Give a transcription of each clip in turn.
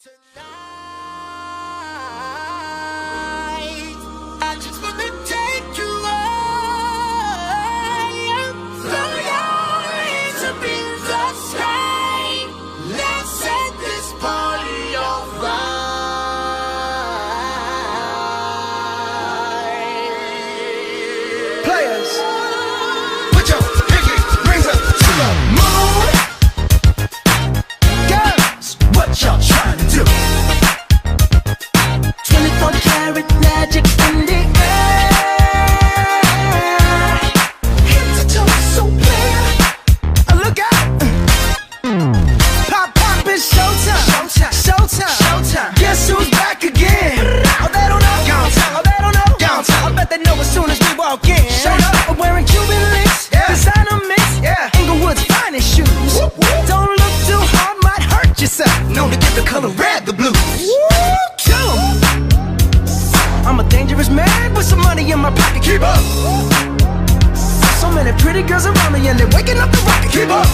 Tonight, I just wanna take you high. Throw your hands up in the sky. Let's set this party on fire. Players, put your pinky rings up to the moon. Girls, what y'all trying to do? 24 karat magic in the air. Head to toe, so clear. Look out! Pop, pop, it's showtime. Showtime, showtime, showtime. Guess who's back again? Oh, they don't know. Downtown. Oh, they don't know. Downtown. I bet they know as soon as we walk in. Showed up. I'm wearing Cuban links. Yeah. Designer mix. Yeah. Inglewood's finest shoes. Whoop, whoop. Don't look too hard, might hurt yourself. Known to give the color red the blues. Woo! Kill 'em. I'm a dangerous man with some money in my pocket. Keep up. So many pretty girls around me and they're waking up the rocket. Keep up.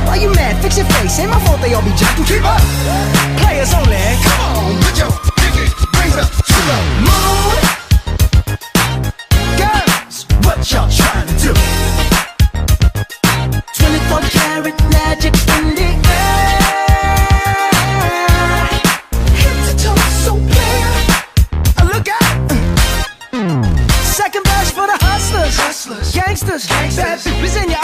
Why you mad? Fix your face. Ain't my fault they all be jacking. Keep up. Players only. Come on, put your pinky rings up to the moon. Girls, what y'all trying to do? 24 karat magic in the air. Head to toe, so clear. Look out. Second verse for the hustlers. Gangsters. Bad bitches in your